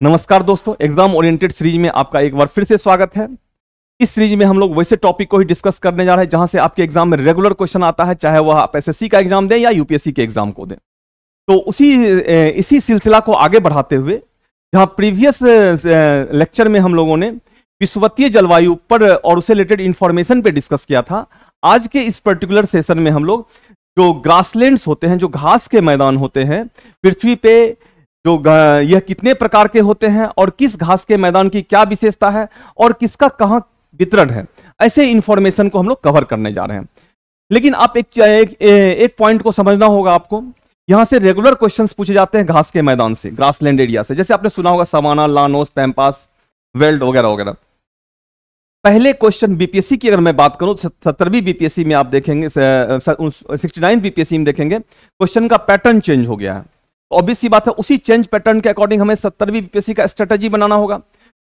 नमस्कार दोस्तों, exam oriented series में आपका एक बार फिर से स्वागत है। इस सीरीज में हम लोग वैसे टॉपिक को ही डिस्कस करने जा रहे हैं जहां से आपके एग्जाम में रेगुलर क्वेश्चन आता है, चाहे वह आप एसएससी का एग्जाम दें या यूपीएससी के एग्जाम को दें। तो इसी सिलसिला को आगे बढ़ाते हुए जहां प्रीवियस लेक्चर में हम लोगों ने विषुवतीय जलवायु पर और उससे रिलेटेड इंफॉर्मेशन पे डिस्कस किया था, आज के इस पर्टिकुलर सेशन में हम लोग जो ग्रासलैंड्स होते हैं, जो घास के मैदान होते हैं पृथ्वी पे, जो यह कितने प्रकार के होते हैं और किस घास के मैदान की क्या विशेषता है और किसका कहां वितरण है, ऐसे इंफॉर्मेशन को हम लोग कवर करने जा रहे हैं। लेकिन आप एक पॉइंट को समझना होगा आपको। यहां से रेगुलर क्वेश्चंस पूछे जाते हैं घास के मैदान से, ग्रासलैंड एरिया से, जैसे आपने सुना होगा सवाना, लानोस, पैम्पास, वेल्ड वगैरह वगैरह। पहले क्वेश्चन बीपीएससी की अगर मैं बात करूं, 70वीं बीपीएससी में आप देखेंगे, 69 बीपीएससी में देखेंगे, क्वेश्चन का पैटर्न चेंज हो गया है। तो ऑब्वियस सी बात है, उसी चेंज पैटर्न के अकॉर्डिंग हमें 70वीं बीपीएससी का स्ट्रेटेजी बनाना होगा।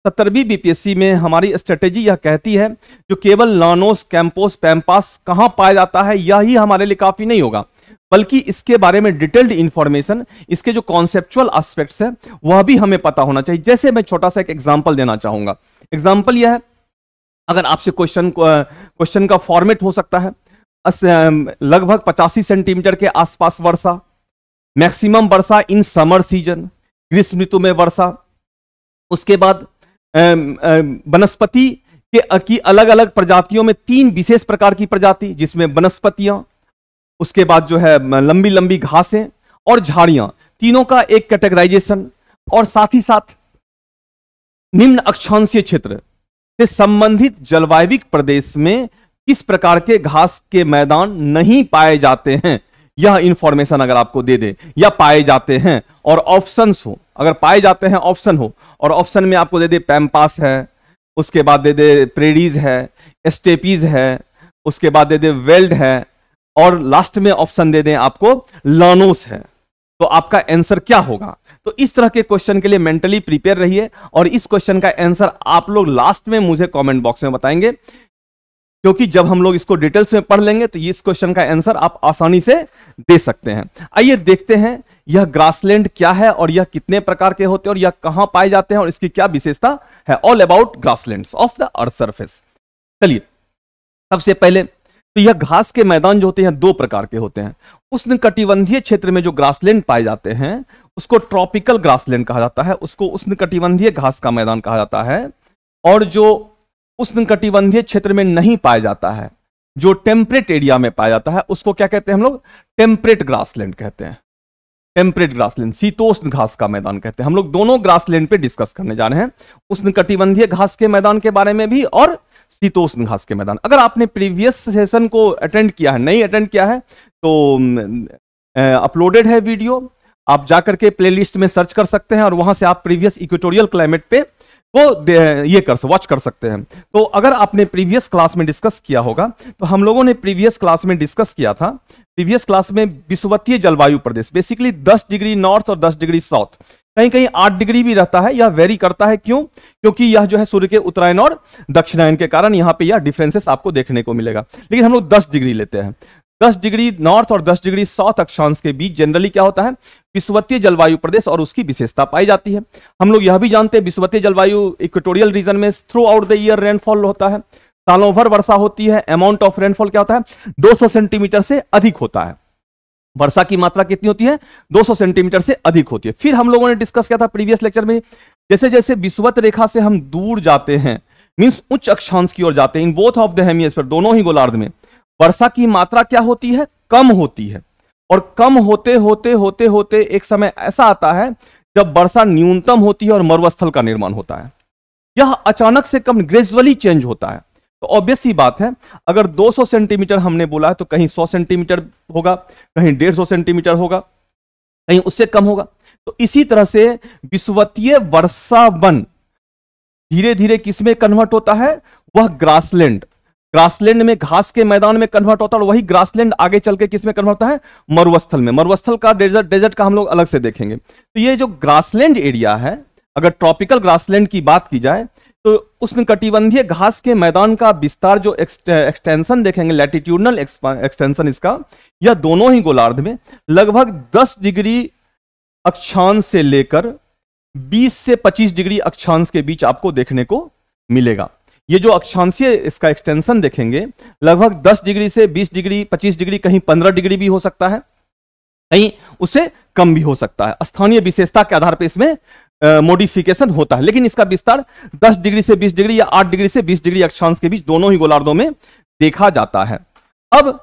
70वीं बीपीएससी में हमारी स्ट्रेटेजी यह कहती है, जो केवल लानोस, कैंपोस, पैम्पास कहां पाया जाता है यही हमारे लिए काफी नहीं होगा, बल्कि इसके बारे में डिटेल्ड इंफॉर्मेशन, इसके जो कॉन्सेप्चुअल एस्पेक्ट्स है वह भी हमें पता होना चाहिए। जैसे मैं छोटा सा एक एग्जांपल देना चाहूंगा। एग्जांपल यह है, अगर आपसे क्वेश्चन का फॉर्मेट हो सकता है, लगभग 85 सेंटीमीटर के आसपास वर्षा, मैक्सिमम वर्षा इन समर सीजन, ग्रीष्म ऋतु में वर्षा, उसके बाद वनस्पति की अलग अलग प्रजातियों में 3 विशेष प्रकार की प्रजाति, जिसमें वनस्पतियां, उसके बाद जो है लंबी लंबी घासें और झाड़ियां, तीनों का एक कैटेगराइजेशन, और साथ ही साथ निम्न अक्षांशीय क्षेत्र से संबंधित जलवायविक प्रदेश में किस प्रकार के घास के मैदान नहीं पाए जाते हैं, यह इंफॉर्मेशन अगर आपको दे दे, या पाए जाते हैं और ऑप्शंस हो, अगर पाए जाते हैं ऑप्शन हो, और ऑप्शन में आपको दे दे पैम्पास है, उसके बाद दे दे प्रेडीज है, स्टेपीज है, उसके बाद दे दे वेल्ड है, और लास्ट में ऑप्शन दे दें आपको लानोस है, तो आपका आंसर क्या होगा। तो इस तरह के क्वेश्चन के लिए मेंटली प्रिपेयर रहिए, और इस क्वेश्चन का आंसर आप लोग लास्ट में मुझे कमेंट बॉक्स में बताएंगे, क्योंकि जब हम लोग इसको डिटेल्स में पढ़ लेंगे तो इस क्वेश्चन का आंसर आप आसानी से दे सकते हैं। आइए देखते हैं यह ग्रासलैंड क्या है और यह कितने प्रकार के होते हैं और यह कहां पाए जाते हैं और इसकी क्या विशेषता है। All about grasslands of the earth surface. चलिए, सबसे पहले तो यह घास के मैदान जो होते हैं 2 प्रकार के होते हैं। उष्णकटिबंधीय क्षेत्र में जो ग्रासलैंड पाए जाते हैं उसको ट्रॉपिकल ग्रासलैंड कहा जाता है, उसको उष्णकटिबंधीय घास का मैदान कहा जाता है। और जो उष्णकटिबंधीय क्षेत्र में नहीं पाया जाता है, जो टेम्परेट एरिया में पाया जाता है, उसको क्या कहते हैं हम लोग? टेम्परेट ग्रासलैंड कहते हैं। टेम्परेट ग्रासलैंड, शीतोष्ण घास का मैदान कहते हैं। हम लोग दोनों ग्रासलैंड पे डिस्कस करने जा रहे हैं, उष्णकटिबंधीय घास के मैदान के बारे में भी और शीतोष्ण घास के मैदान। अगर आपने प्रीवियस सेशन को अटेंड किया है, नहीं अटेंड किया है, तो अपलोडेड है वीडियो, आप जाकर के प्लेलिस्ट में सर्च कर सकते हैं और वहां से आप प्रीवियस इक्वेटोरियल क्लाइमेट पे वो ये वॉच कर सकते हैं। तो अगर आपने प्रीवियस क्लास में डिस्कस किया होगा, तो हम लोगों ने प्रीवियस क्लास में डिस्कस किया था, प्रीवियस क्लास में विषुवतीय जलवायु प्रदेश, बेसिकली 10 डिग्री नॉर्थ और 10 डिग्री साउथ, कहीं कहीं 8 डिग्री भी रहता है, यह वेरी करता है। क्यों? क्योंकि यह जो है सूर्य के उत्तरायण और दक्षिणायन के कारण यहां पे यह डिफरेंसेस आपको देखने को मिलेगा। लेकिन हम लोग 10 डिग्री लेते हैं। 10 डिग्री नॉर्थ और 10 डिग्री साउथ अक्षांश के बीच जनरली क्या होता है? विषुवतीय जलवायु प्रदेश और उसकी विशेषता पाई जाती है। हम लोग यह भी जानते हैं विषुवतीय जलवायु इक्वेटोरियल रीजन में through out the year rainfall होता है, सालों भर वर्षा होती है। अमाउंट ऑफ रेनफॉल क्या होता है? 200 सेंटीमीटर से अधिक होता है। वर्षा की मात्रा कितनी होती है? 200 सेंटीमीटर से अधिक होती है। फिर हम लोगों ने डिस्कस किया था प्रीवियस लेक्चर में, जैसे जैसे विषुवत रेखा से हम दूर जाते हैं, मींस उच्च अक्षांश की ओर जाते हैं, in both of the hemisphere, दोनों ही गोलार्ध में, वर्षा की मात्रा क्या होती है? कम होती है। और कम होते होते होते होते एक समय ऐसा आता है जब वर्षा न्यूनतम होती है और मरुस्थल का निर्माण होता है। यह अचानक से कम, ग्रेजुअली चेंज होता है। तो ऑब्वियस सी बात है, अगर 200 सेंटीमीटर हमने बोला है तो कहीं 100 सेंटीमीटर होगा, कहीं 150 सेंटीमीटर होगा, कहीं उससे कम होगा। तो इसी तरह से विषुवतीय वर्षा वन धीरे धीरे किसमें कन्वर्ट होता है? वह ग्रासलैंड, ग्रासलैंड में, घास के मैदान में कन्वर्ट होता है, और वही ग्रासलैंड आगे चल के किसमें कन्वर्ट होता है? मरुस्थल में। मरुस्थल का डेजर्ट का हम लोग अलग से देखेंगे। तो ये जो ग्रासलैंड एरिया है, अगर ट्रॉपिकल ग्रासलैंड की बात की जाए तो उष्णकटिबंधीय घास के मैदान का विस्तार, जो एक्सटेंशन देखेंगे, लैटिट्यूडनल एक्सटेंशन इसका, यह दोनों ही गोलार्ध में लगभग 10 डिग्री अक्षांश से लेकर 20 से 25 डिग्री अक्षांश के बीच आपको देखने को मिलेगा। ये जो अक्षांशीय इसका एक्सटेंशन देखेंगे लगभग 10 डिग्री से 20 डिग्री 25 डिग्री, कहीं 15 डिग्री भी हो सकता है, कहीं उससे कम भी हो सकता है। स्थानीय विशेषता के आधार पर इसमें मॉडिफिकेशन होता है, लेकिन इसका विस्तार 10 डिग्री से 20 डिग्री या 8 डिग्री से 20 डिग्री अक्षांश के बीच दोनों ही गोलार्धों में देखा जाता है। अब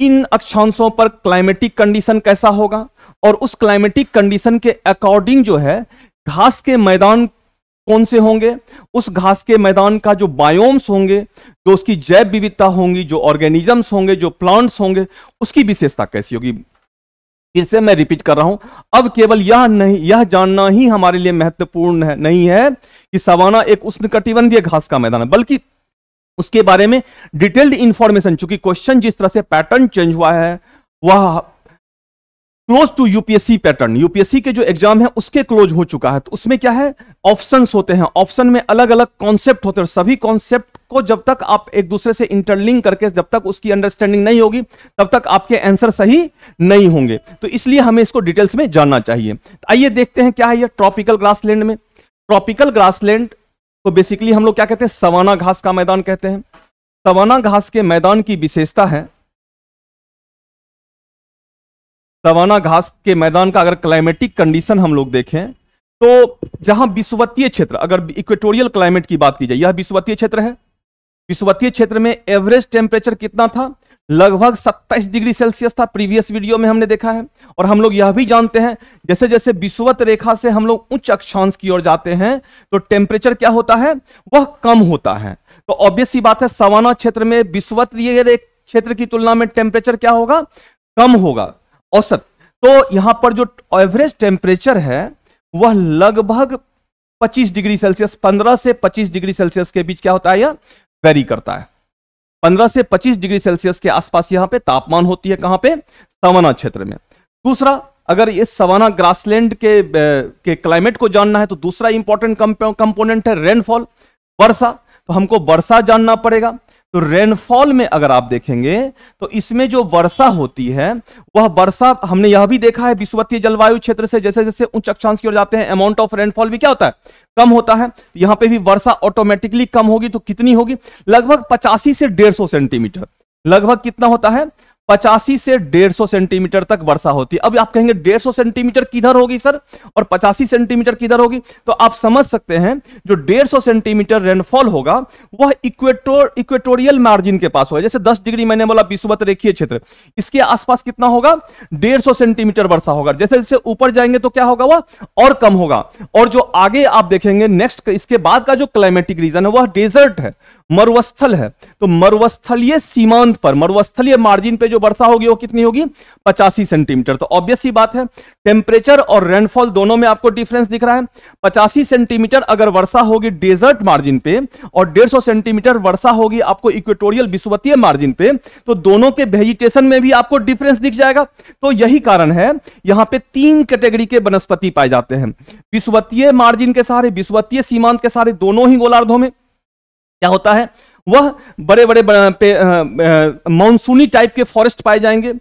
इन अक्षांशों पर क्लाइमेटिक कंडीशन कैसा होगा, और उस क्लाइमेटिक कंडीशन के अकॉर्डिंग जो है घास के मैदान कौन से होंगे, उस घास के मैदान का जो बायोम्स होंगे, जो उसकी जैव विविधता होंगी, जो ऑर्गेनिजम्स होंगे, जो प्लांट्स होंगे, उसकी विशेषता कैसी होगी। फिर से मैं रिपीट कर रहा हूं, अब केवल यह जानना ही हमारे लिए महत्वपूर्ण नहीं है कि सवाना एक उष्णकटिबंधीय घास का मैदान है, बल्कि उसके बारे में डिटेल्ड इंफॉर्मेशन, चूंकि क्वेश्चन जिस तरह से पैटर्न चेंज हुआ है वह close to UPSC pattern, UPSC के जो एग्जाम है उसके क्लोज हो चुका है। तो उसमें क्या है, ऑप्शंस होते हैं, ऑप्शन में अलग अलग कॉन्सेप्ट होते हैं, सभी कॉन्सेप्ट को जब तक आप एक दूसरे से इंटरलिंक करके जब तक उसकी अंडरस्टैंडिंग नहीं होगी तब तक आपके आंसर सही नहीं होंगे। तो इसलिए हमें इसको डिटेल्स में जानना चाहिए। आइए देखते हैं क्या है ये ट्रॉपिकल ग्रासलैंड में। ट्रॉपिकल ग्रासलैंड तो बेसिकली हम लोग क्या कहते हैं, सवाना घास का मैदान कहते हैं। सवाना घास के मैदान की विशेषता है, सवाना घास के मैदान का अगर क्लाइमेटिक कंडीशन हम लोग देखें तो जहां विषुवतीय क्षेत्र, अगर इक्वेटोरियल क्लाइमेट की बात की जाए, यह विषुवतीय क्षेत्र है। विषुवतीय क्षेत्र में एवरेज टेम्परेचर कितना था, लगभग 27 डिग्री सेल्सियस था, प्रीवियस वीडियो में हमने देखा है। और हम लोग यह भी जानते हैं जैसे जैसे विषुवत रेखा से हम लोग उच्च अक्षांश की ओर जाते हैं तो टेम्परेचर क्या होता है, वह कम होता है। तो ऑब्वियस सी बात है सवाना क्षेत्र में विषुवत क्षेत्र की तुलना में टेम्परेचर क्या होगा, कम होगा औसत। तो यहां पर जो एवरेज टेम्परेचर है वह लगभग 25 डिग्री सेल्सियस, 15 से 25 डिग्री सेल्सियस के बीच क्या होता है, यह वेरी करता है। 15 से 25 डिग्री सेल्सियस के आसपास यहां पे तापमान होती है, कहां पे, सवाना क्षेत्र में। दूसरा, अगर ये सवाना ग्रासलैंड के क्लाइमेट को जानना है तो दूसरा इंपॉर्टेंट कंपोनेंट है रेनफॉल, वर्षा। तो हमको वर्षा जानना पड़ेगा। तो रेनफॉल में अगर आप देखेंगे तो इसमें जो वर्षा होती है वह वर्षा, हमने यह भी देखा है विषुवतीय जलवायु क्षेत्र से जैसे जैसे उच्च अक्षांश की ओर जाते हैं अमाउंट ऑफ रेनफॉल भी क्या होता है, कम होता है। यहां पे भी वर्षा ऑटोमेटिकली कम होगी। तो कितनी होगी, लगभग 85 से 150 सेंटीमीटर। लगभग कितना होता है, 85 से 150 सेंटीमीटर तक वर्षा होती है। अब आप कहेंगे 150 सेंटीमीटर किधर होगी सर और 85 सेंटीमीटर किधर होगी, तो आप समझ सकते हैं जो 150 सेंटीमीटर रेनफॉल होगा वह इक्वेटोरियल मार्जिन के पास होगा। जैसे 10 डिग्री मैंने बोला विषुवत रेखीय क्षेत्र, इसके आसपास कितना होगा, 150 सेंटीमीटर वर्षा होगा। जैसे जैसे ऊपर जाएंगे तो क्या होगा, वह और कम होगा। और जो आगे आप देखेंगे नेक्स्ट, इसके बाद का जो क्लाइमेटिक रीजन है वह डेजर्ट है, मरुस्थल है। तो मरुस्थलीय सीमांत पर, मरुस्थलीय मार्जिन पे जो वर्षा होगी वो कितनी होगी, 85 सेंटीमीटर। तो ऑब्वियस सी बात है टेम्परेचर और रेनफॉल दोनों में आपको डिफरेंस दिख रहा है। 85 सेंटीमीटर अगर वर्षा होगी डेजर्ट मार्जिन पे और 150 सेंटीमीटर वर्षा होगी आपको इक्वेटोरियल विषुवतीय मार्जिन पे, तो दोनों के वेजिटेशन में भी आपको डिफरेंस दिख जाएगा। तो यही कारण है यहां पे 3 कैटेगरी के वनस्पति पाए जाते हैं, विषुवतीय मार्जिन के सहारे, विषुवतीय सीमांत के सहारे, दोनों ही गोलार्धों में क्या होता है, वह बड़े बड़े मानसूनी टाइप के फॉरेस्ट पाए जाएंगे,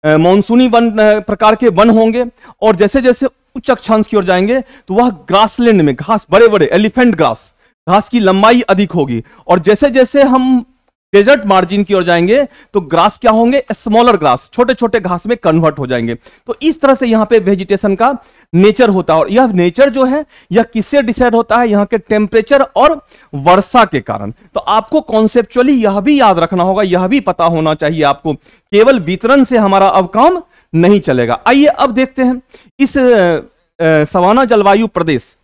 मानसूनी वन प्रकार के वन होंगे। और जैसे जैसे उच्च अक्षांश की ओर जाएंगे तो वह ग्रासलैंड में घास, बड़े बड़े एलिफेंट ग्रास, घास की लंबाई अधिक होगी। और जैसे जैसे हम डेजर्ट मार्जिन की ओर जाएंगे तो ग्रास क्या होंगे, स्मॉलर ग्रास, छोटे छोटे घास में कन्वर्ट हो जाएंगे। तो इस तरह से यहां पे वेजिटेशन का नेचर होता है। और यह नेचर जो है यह किससे डिसाइड होता है, यहां के टेम्परेचर और वर्षा के कारण। तो आपको कॉन्सेप्चुअली यह भी याद रखना होगा, यह भी पता होना चाहिए आपको, केवल वितरण से हमारा अब काम नहीं चलेगा। आइए अब देखते हैं इस सवाना जलवायु प्रदेश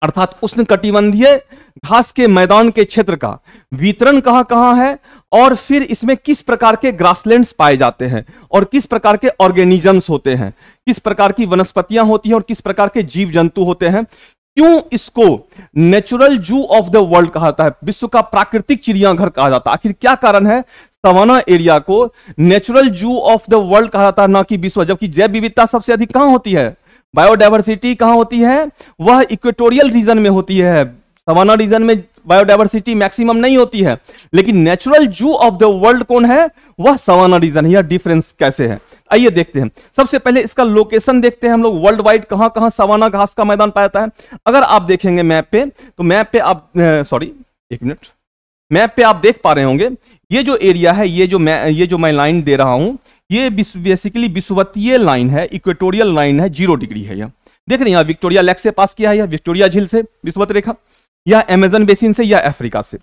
अर्थात उष्णकटिबंधीय घास के मैदान के क्षेत्र का वितरण कहां कहां है और फिर इसमें किस प्रकार के ग्रासलैंड्स पाए जाते हैं और किस प्रकार के ऑर्गेनिजम्स होते हैं, किस प्रकार की वनस्पतियां होती हैं और किस प्रकार के जीव जंतु होते हैं। क्यों इसको natural zoo of the world कहा जाता है, विश्व का प्राकृतिक चिड़ियाघर कहा जाता है। आखिर क्या कारण है सवाना एरिया को natural zoo of the world कहा जाता है, ना कि विश्व, जबकि जैव विविधता सबसे अधिक कहां होती है, बायोडायवर्सिटी कहां होती है, वह इक्वेटोरियल रीजन में होती है। सवाना रीजन में बायोडायवर्सिटी मैक्सिमम नहीं होती है, लेकिन natural zoo of the world कौन है, वह सवाना रीजन है। यह डिफरेंस कैसे है, आइए देखते हैं। सबसे पहले इसका लोकेशन देखते हैं हम लोग, वर्ल्ड वाइड कहां कहां सवाना घास का मैदान पाया जाता है। अगर आप देखेंगे मैप पे, तो मैप पे आप एक मिनट, मैप पे आप देख पा रहे होंगे ये जो एरिया है, ये जो मैं लाइन दे रहा हूं, ये बेसिकली विषुवतीय लाइन है, इक्वेटोरियल लाइन है, 0 डिग्री है। यह देख रहे हैं, यहां विक्टोरिया लेक से पास किया है, यह विक्टोरिया झील से विषुवत रेखा, या अमेजन बेसिन से, या अफ्रीका से।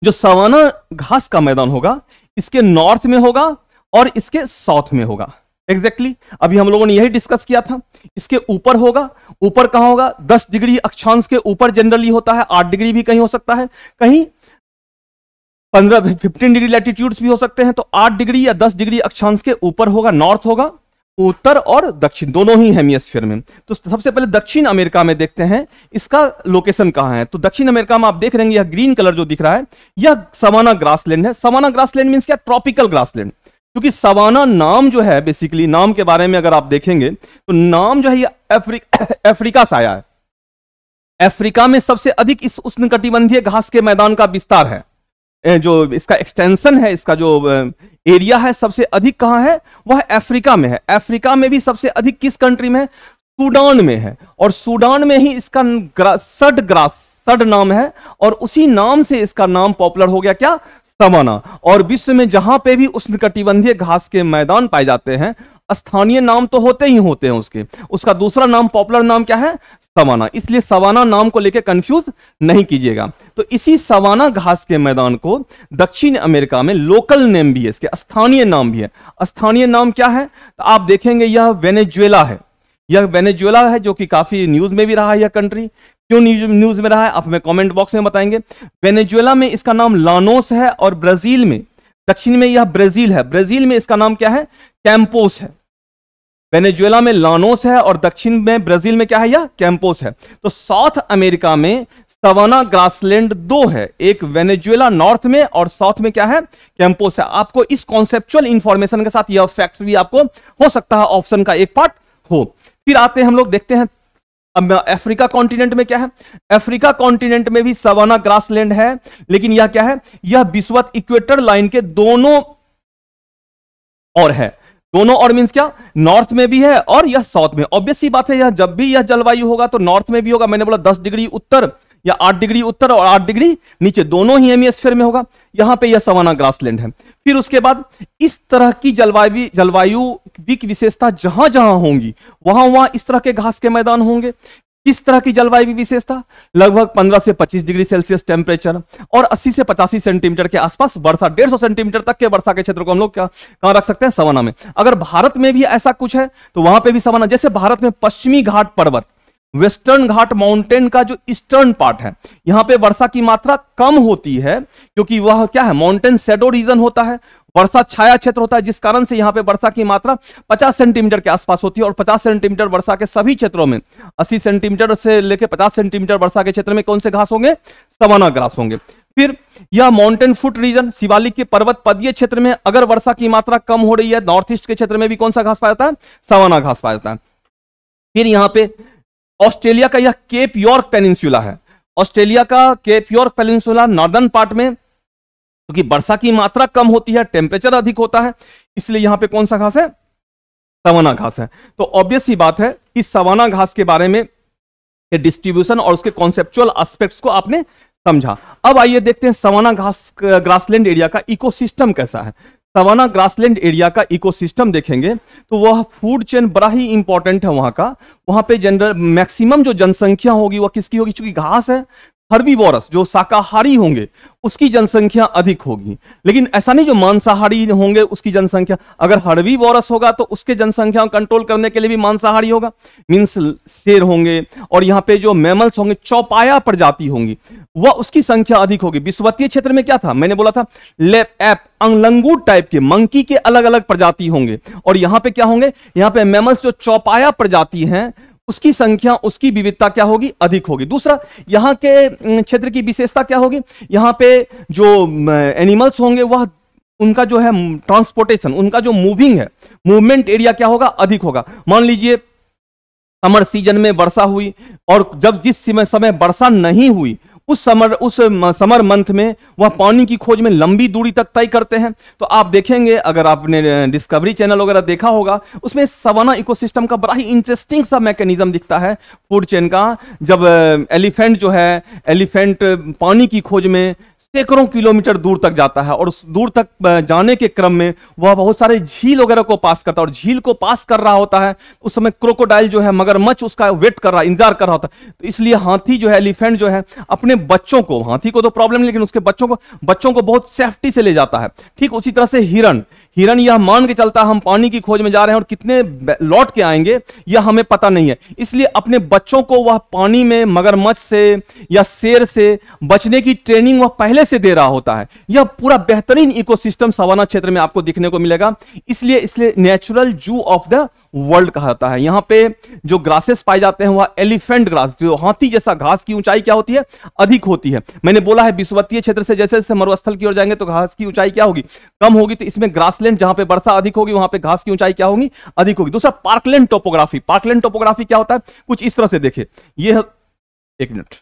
जो सवाना घास का मैदान होगा इसके नॉर्थ में होगा और इसके साउथ में होगा। एग्जैक्टली अभी हम लोगों ने यही डिस्कस किया था। इसके ऊपर होगा, ऊपर कहां होगा, 10 डिग्री अक्षांश के ऊपर जनरली होता है, 8 डिग्री भी कहीं हो सकता है, कहीं 15 डिग्री लैटिट्यूड्स भी हो सकते हैं। तो 8 डिग्री या 10 डिग्री अक्षांश के ऊपर होगा, नॉर्थ होगा, उत्तर और दक्षिण दोनों ही हेमिस्फीयर में। तो सबसे पहले दक्षिण अमेरिका में देखते हैं इसका लोकेशन कहां है। तो दक्षिण अमेरिका में आप देख रहे हैं यह ग्रीन कलर जो दिख रहा है, यह सवाना ग्रासलैंड है। सवाना ग्रासलैंड मींस क्या, ट्रॉपिकल ग्रासलैंड। क्योंकि सवाना नाम जो है, बेसिकली नाम के बारे में अगर आप देखेंगे तो नाम जो है यह अफ्रीका से आया है। अफ्रीका में सबसे अधिक इस उष्णकटिबंधीय घास के मैदान का विस्तार है, जो इसका एक्सटेंशन है, इसका जो एरिया है सबसे अधिक कहां है, वह अफ्रीका में है। अफ्रीका में भी सबसे अधिक किस कंट्री में है, सूडान में है। और सूडान में ही इसका सड नाम है, और उसी नाम से इसका नाम पॉपुलर हो गया क्या, सवाना। और विश्व में जहां पे भी उष्णकटिबंधीय घास के मैदान पाए जाते हैं, स्थानीय नाम तो होते ही होते हैं उसका दूसरा नाम, पॉपुलर नाम क्या है, सवाना। इसलिए सवाना नाम को लेकर कंफ्यूज नहीं कीजिएगा। तो इसी सवाना घास के मैदान को दक्षिण अमेरिका में लोकल नेम भी है, इसके स्थानीय नाम भी है। स्थानीय नाम क्या है, तो आप देखेंगे यह वेनेजुएला है। यह वेनेजुएला है जो कि काफी न्यूज में भी रहा है। यह कंट्री क्यों न्यूज में रहा है आप हमें कमेंट बॉक्स में बताएंगे। वेनेजुएला में इसका नाम लानोस है, और ब्राजील में, दक्षिण में यह ब्राजील है, ब्राजील में इसका नाम क्या है, कैंपोस है। वेनेजुएला में लानोस है और दक्षिण में ब्राजील में क्या है, यह कैंपोस है। तो साउथ अमेरिका में सवाना ग्रासलैंड 2 है, एक वेनेजुएला नॉर्थ में और साउथ में क्या है, कैंपोस है। आपको इस कॉन्सेप्चुअल इंफॉर्मेशन के साथ यह फैक्ट्स भी आपको हो सकता है ऑप्शन का एक पार्ट हो। फिर आते हैं हम लोग देखते हैं अब अफ्रीका कॉन्टिनेंट में क्या है। अफ्रीका कॉन्टिनेंट में भी सवाना ग्रासलैंड है, लेकिन यह क्या है, यह विषुवत इक्वेटर लाइन के दोनों और है। दोनों और मींस क्या, नॉर्थ में भी है और यह साउथ में। ऑब्वियस सी बात है, यह जब भी यह जलवायु होगा तो नॉर्थ में भी होगा। मैंने बोला 10 डिग्री उत्तर या 8 डिग्री उत्तर और 8 डिग्री नीचे, दोनों ही हेमिस्फीयर में होगा। यहां पे यह सवाना ग्रासलैंड है। फिर उसके बाद इस तरह की जलवायु की विशेषता जहां जहां होंगी वहां वहां इस तरह के घास के मैदान होंगे। किस तरह की जलवायु विशेषता, लगभग 15 से 25 डिग्री सेल्सियस टेम्परेचर और 80 से 85 सेंटीमीटर के आसपास वर्षा, 150 सेंटीमीटर तक के वर्षा के क्षेत्र को हम लोग कहां रख सकते हैं, सवाना में। अगर भारत में भी ऐसा कुछ है तो वहां पे भी सवाना, जैसे भारत में पश्चिमी घाट पर्वत, वेस्टर्न घाट माउंटेन का जो ईस्टर्न पार्ट है, यहां पे वर्षा की मात्रा कम होती है क्योंकि वह क्या है, माउंटेन शैडो रीजन होता है, वर्षा छाया क्षेत्र होता है, जिस कारण से यहां पे वर्षा की मात्रा 50 सेंटीमीटर के आसपास होती है। और 50 सेंटीमीटर वर्षा के सभी क्षेत्रों में 80 सेंटीमीटर से लेकर 50 सेंटीमीटर वर्षा के क्षेत्र में कौन से घास होंगे, सवाना घास होंगे। फिर यह माउंटेन फुट रीजन, शिवालिक के पर्वत पदीय क्षेत्र में अगर वर्षा की मात्रा कम हो रही है, नॉर्थ ईस्ट के क्षेत्र में भी कौन सा घास पाया जाता है, सवाना घास पाया जाता है। फिर यहां पे ऑस्ट्रेलिया का यह केप यॉर्क पेनिनसुला है। ऑस्ट्रेलिया का cap York peninsula northern part में, क्योंकि वर्षा की मात्रा कम होती है, टेम्परेचर अधिक होता है, इसलिए यहां पे कौन सा घास है, सवाना घास है। तो ऑब्वियस सी बात है, इस सवाना घास के बारे में डिस्ट्रीब्यूशन और उसके कॉन्सेप्चुअल एस्पेक्ट्स को आपने समझा। अब आइए देखते हैं सवाना घास ग्रासलैंड एरिया का इकोसिस्टम कैसा है। सवाना ग्रासलैंड एरिया का इकोसिस्टम देखेंगे तो वह फूड चेन बड़ा ही इंपॉर्टेंट है वहां का। वहां पे जनरल मैक्सिमम जो जनसंख्या होगी वह किसकी होगी, क्योंकि घास है, हर्बीवोरस जो शाकाहारी होंगे उसकी जनसंख्या अधिक होगी। लेकिन ऐसा नहीं जो मांसाहारी होंगे उसकी जनसंख्या, अगर हर्बीवोरस होगा तो उसके जनसंख्या को कंट्रोल करने के लिए भी मांसाहारी होगा, मींस शेर होंगे। और यहाँ पे जो मैमल्स होंगे, चौपाया प्रजाति होंगी, वह उसकी संख्या अधिक होगी। विषुवतीय क्षेत्र में क्या था, मैंने बोला था एप लंगूर टाइप के मंकी के अलग अलग प्रजाति होंगे। और यहाँ पे क्या होंगे, यहाँ पे मैमल्स जो चौपाया प्रजाति हैं उसकी संख्या, उसकी विविधता क्या होगी, अधिक होगी। दूसरा, यहां के क्षेत्र की विशेषता क्या होगी, यहां पे जो एनिमल्स होंगे वह उनका जो है ट्रांसपोर्टेशन, उनका जो मूविंग है, मूवमेंट एरिया क्या होगा, अधिक होगा। मान लीजिए समर सीजन में वर्षा हुई और जब जिस समय वर्षा नहीं हुई उस समर मंथ में वह पानी की खोज में लंबी दूरी तक तय करते हैं। तो आप देखेंगे, अगर आपने डिस्कवरी चैनल वगैरह देखा होगा, उसमें सवाना इकोसिस्टम का बड़ा ही इंटरेस्टिंग सा मैकेनिज्म दिखता है फूड चेन का। जब एलिफेंट पानी की खोज में सैकड़ों किलोमीटर दूर तक जाता है और उस दूर तक जाने के क्रम में वह बहुत सारे झील वगैरह को पास करता है, और झील को पास कर रहा होता है उस समय क्रोकोडाइल जो है, मगरमच्छ उसका वेट कर रहा, इंतजार कर रहा होता है। तो इसलिए हाथी जो है, एलिफेंट जो है, अपने बच्चों को, हाथी को तो प्रॉब्लम नहीं, लेकिन उसके बच्चों को बहुत सेफ्टी से ले जाता है। ठीक उसी तरह से हिरन यह मान के चलता है हम पानी की खोज में जा रहे हैं और कितने लौट के आएंगे यह हमें पता नहीं है, इसलिए अपने बच्चों को वह पानी में मगरमच्छ से या शेर से बचने की ट्रेनिंग वह पहले से दे रहा होता है। यह पूरा बेहतरीन इकोसिस्टम सवाना क्षेत्र में आपको दिखने को मिलेगा, इसलिए natural zoo of the world कहा जाता है। यहां पे जो ग्रासेस पाए जाते हैं वह एलिफेंट ग्रास, जो हाथी जैसा घास की ऊंचाई क्या होती है, अधिक होती है। मैंने बोला है विषुवतीय क्षेत्र से जैसे जैसे मरुस्थल की ओर जाएंगे तो घास की ऊंचाई क्या होगी, कम होगी। तो इसमें ग्रासलैंड जहां पे वर्षा अधिक होगी वहां पे घास की ऊंचाई क्या होगी, अधिक होगी। दूसरा पार्कलैंड टोपोग्राफी। पार्कलैंड टोपोग्राफी क्या होता है, कुछ इस तरह से देखिए, ये एक मिनट,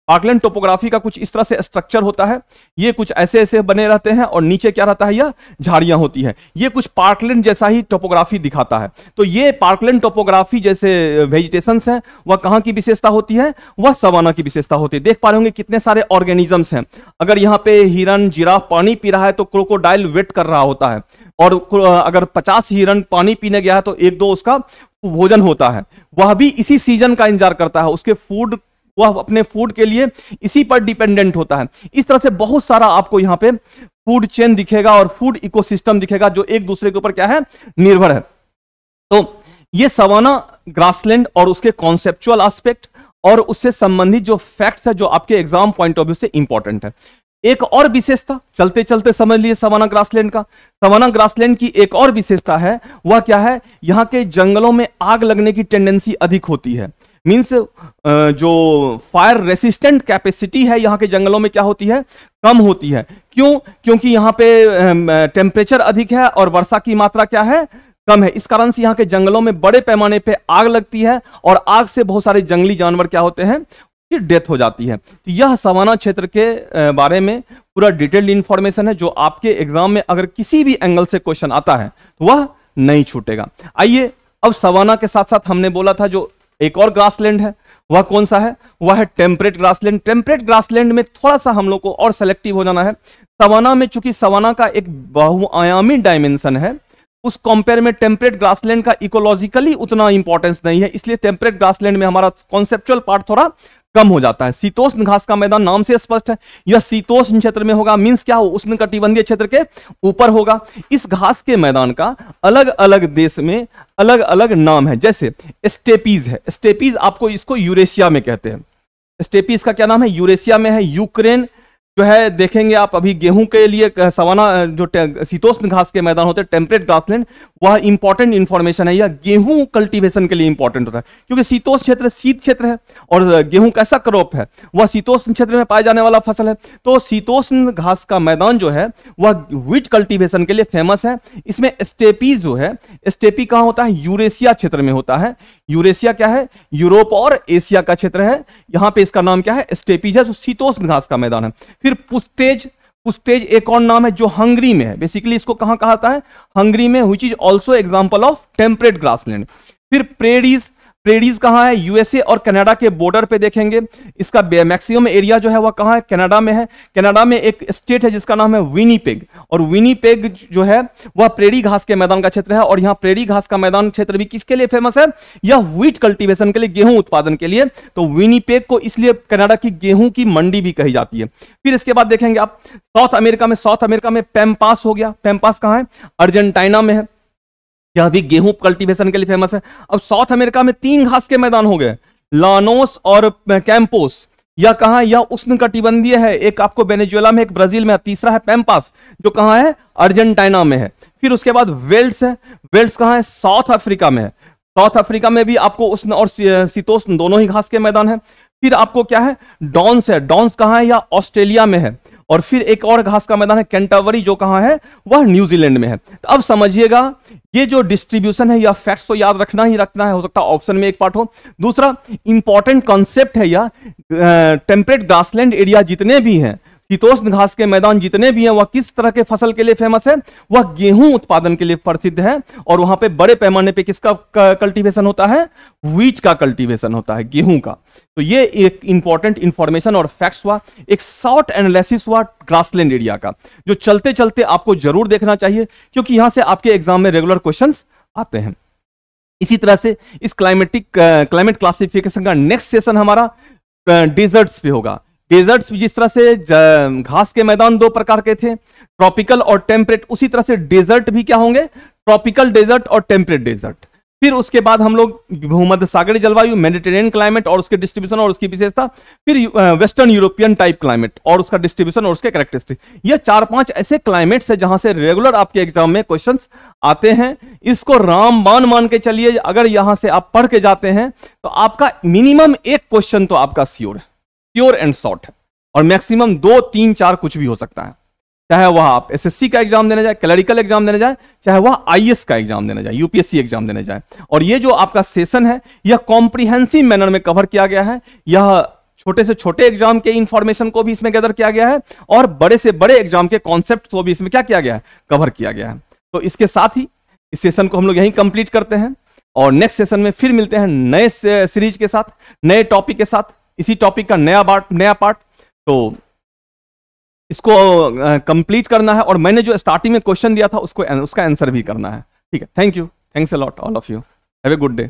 पार्कलैंड टोपोग्राफी का कुछ इस तरह से स्ट्रक्चर होता है, ये कुछ ऐसे ऐसे बने रहते हैं और नीचे क्या रहता है, यह झाड़ियां होती है। ये कुछ पार्कलैंड जैसा ही टोपोग्राफी दिखाता है। तो ये पार्कलैंड टोपोग्राफी जैसे वेजिटेशंस हैं, वह कहां की विशेषता होती है, वह सवाना की विशेषता होती है। देख पा रहे होंगे कितने सारे ऑर्गेनिजम्स हैं। अगर यहां पे हिरन, जिराफ पानी पी रहा है तो क्रोकोडाइल वेट कर रहा होता है, और अगर 50 हिरन पानी पीने गया है तो एक दो उसका भोजन होता है, वह भी इसी सीजन का इंतजार करता है, उसके फूड, वह अपने फूड के लिए इसी पर डिपेंडेंट होता है। इस तरह से बहुत सारा आपको यहां पे फूड चेन दिखेगा और फूड इकोसिस्टम दिखेगा जो एक दूसरे के ऊपर क्या है, निर्भर है। तो ये सवाना ग्रासलैंड और उसके कॉन्सेप्चुअल एस्पेक्ट और उससे संबंधित जो फैक्ट्स है जो आपके एग्जाम पॉइंट ऑफ व्यू से इंपॉर्टेंट है। एक और विशेषता चलते चलते समझ लिए सवाना ग्रासलैंड का। सवाना ग्रासलैंड की एक और विशेषता है, वह क्या है, यहां के जंगलों में आग लगने की टेंडेंसी अधिक होती है। मींस जो फायर रेसिस्टेंट कैपेसिटी है यहां के जंगलों में क्या होती है, कम होती है। क्यों? क्योंकि यहां पे टेम्परेचर अधिक है और वर्षा की मात्रा क्या है, कम है। इस कारण से यहां के जंगलों में बड़े पैमाने पे आग लगती है और आग से बहुत सारे जंगली जानवर क्या होते हैं, डेथ हो जाती है। तो यह सवाना क्षेत्र के बारे में पूरा डिटेल्ड इंफॉर्मेशन है जो आपके एग्जाम में अगर किसी भी एंगल से क्वेश्चन आता है तो वह नहीं छूटेगा। आइए अब सवाना के साथ साथ हमने बोला था जो एक और ग्रासलैंड है, वह कौन सा है, वह है टेम्परेट ग्रासलैंड। टेम्परेट ग्रासलैंड में थोड़ा सा हम लोग को और सेलेक्टिव हो जाना है। सवाना में चूंकि सवाना का एक बहुआयामी डायमेंशन है, उस कंपेयर में टेम्परेट ग्रासलैंड का इकोलॉजिकली उतना इंपॉर्टेंस नहीं है, इसलिए टेम्परेट ग्रासलैंड में हमारा कॉन्सेप्चुअल पार्ट थोड़ा कम हो जाता है। शीतोष्ण घास का मैदान नाम से स्पष्ट है, यह शीतोष्ण क्षेत्र में होगा, मींस क्या हो, उष्णकटिबंधीय क्षेत्र के ऊपर होगा। इस घास के मैदान का अलग अलग देश में अलग अलग नाम है, जैसे स्टेपीज है। स्टेपीज आपको इसको यूरेशिया में कहते हैं। स्टेपीज का क्या नाम है, यूरेशिया में है। यूक्रेन जो है देखेंगे आप, अभी गेहूं के लिए सवाना जो शीतोष्ण घास के मैदान होते हैं टेम्परेट ग्रासलैंड, वह इंपॉर्टेंट इंफॉर्मेशन है। यह गेहूं कल्टीवेशन के लिए इंपॉर्टेंट होता है क्योंकि शीतोष्ण क्षेत्र शीत क्षेत्र है और गेहूं कैसा क्रॉप है, वह शीतोष्ण क्षेत्र में पाए जाने वाला फसल है। तो शीतोष्ण घास का मैदान जो है वह व्हीट कल्टीवेशन के लिए फेमस है। इसमें स्टेपीज जो है, स्टेपी कहां होता है, यूरेशिया क्षेत्र में होता है। यूरेशिया क्या है, यूरोप और एशिया का क्षेत्र है। यहां पे इसका नाम क्या है, स्टेपीज है, जो शीतोष्ण घास का मैदान है। फिर पुस्तेज एक और नाम है जो हंगरी में है। बेसिकली इसको कहां कहा जाता है, हंगरी में, which is also example of temperate grassland. फिर प्रेडीज कहां है, यूएसए और कनाडा के बॉर्डर पे देखेंगे। इसका मैक्सिमम एरिया जो है वह कहां है, कनाडा में है। कनाडा में एक स्टेट है जिसका नाम है विनीपेग, और विनीपेग जो है वह प्रेरी घास के मैदान का क्षेत्र है। और यहां प्रेरी घास का मैदान क्षेत्र भी किसके लिए फेमस है, यह व्हीट कल्टीवेशन के लिए, गेहूं उत्पादन के लिए। तो विनीपेग को इसलिए कनाडा की गेहूं की मंडी भी कही जाती है। फिर इसके बाद देखेंगे आप साउथ अमेरिका में पैम्पास हो गया। पैम्पास कहां है, अर्जेंटीना में है, यह भी गेहूं कल्टीवेशन के लिए फेमस है। अब साउथ अमेरिका में 3 घास के मैदान हो गए, लानोस और कैंपोस। यह कहां, यह उष्णकटिबंधीय है। एक आपको वेनेजुएला में, एक ब्राजील में है। तीसरा है पैम्पास जो कहां है, अर्जेंटीना में है। फिर उसके बाद वेल्स है। वेल्स कहां है, साउथ अफ्रीका में है। साउथ अफ्रीका में भी आपको उष्ण और शीतोष्ण दोनों ही घास के मैदान है। फिर आपको क्या है, डॉन्स है। डॉन्स कहां है, या ऑस्ट्रेलिया में है। और फिर एक और घास का मैदान है कैंटरबरी, जो कहां है, वह न्यूजीलैंड में है। तो अब समझिएगा ये जो डिस्ट्रीब्यूशन है या फैक्ट्स तो याद रखना ही रखना है, हो सकता है ऑप्शन में एक पार्ट हो। दूसरा इंपॉर्टेंट कॉन्सेप्ट है या टेम्परेट ग्रासलैंड एरिया जितने भी हैं, शीतोष्ण घास के मैदान जितने भी हैं, वह किस तरह के फसल के लिए फेमस है, वह गेहूं उत्पादन के लिए प्रसिद्ध है। और वहां पे बड़े पैमाने पे किसका कल्टीवेशन होता है, व्हीट का कल्टीवेशन होता है, गेहूं का। तो ये एक इंपॉर्टेंट इंफॉर्मेशन और फैक्ट्स हुआ, एक शॉर्ट एनालिसिस हुआ ग्रासलैंड एरिया का, जो चलते चलते आपको जरूर देखना चाहिए, क्योंकि यहां से आपके एग्जाम में रेगुलर क्वेश्चंस आते हैं। इसी तरह से इस क्लाइमेट क्लासिफिकेशन का नेक्स्ट सेशन हमारा डेजर्ट्स पे होगा। डेजर्ट्स जिस तरह से घास के मैदान दो प्रकार के थे, ट्रॉपिकल और टेम्परेट, उसी तरह से डेजर्ट भी क्या होंगे, ट्रॉपिकल डेजर्ट और टेम्परेट डेजर्ट। फिर उसके बाद हम लोग भूमध्य सागरीय जलवायु, मेडिटेरियन क्लाइमेट और उसके डिस्ट्रीब्यूशन और उसकी विशेषता, फिर वेस्टर्न यूरोपियन टाइप क्लाइमेट और उसका डिस्ट्रीब्यूशन और उसके कैरेक्टरिस्टिक। ये 4-5 ऐसे क्लाइमेट्स है जहां से रेगुलर आपके एग्जाम में क्वेश्चंस आते हैं। इसको रामबाण मान के चलिए, अगर यहां से आप पढ़ के जाते हैं तो आपका मिनिमम एक क्वेश्चन तो आपका श्योर है, प्योर एंड शॉर्ट है, और मैक्सिमम 2, 3, 4 कुछ भी हो सकता है। चाहे वह आप एसएससी का एग्जाम देने जाए, क्लरिकल एग्जाम देने जाए, चाहे वह आईएएस का एग्जाम देने जाए, यूपीएससी एग्जाम देने जाए। और ये जो आपका सेशन है, यह कॉम्प्रिहेंसिव मैनर में कवर किया गया है। यह छोटे से छोटे एग्जाम के इंफॉर्मेशन को भी इसमें गैदर किया गया है, और बड़े से बड़े एग्जाम के कॉन्सेप्ट को भी इसमें क्या किया गया है, कवर किया गया है। तो इसके साथ ही इस सेशन को हम लोग यहीं कंप्लीट करते हैं, और नेक्स्ट सेशन में फिर मिलते हैं नए सीरीज के साथ, नए टॉपिक के साथ, इसी टॉपिक का नया पार्ट। तो इसको कंप्लीट करना है, और मैंने जो स्टार्टिंग में क्वेश्चन दिया था उसका आंसर भी करना है। ठीक है, thank you, thanks a lot all of you, have a good day.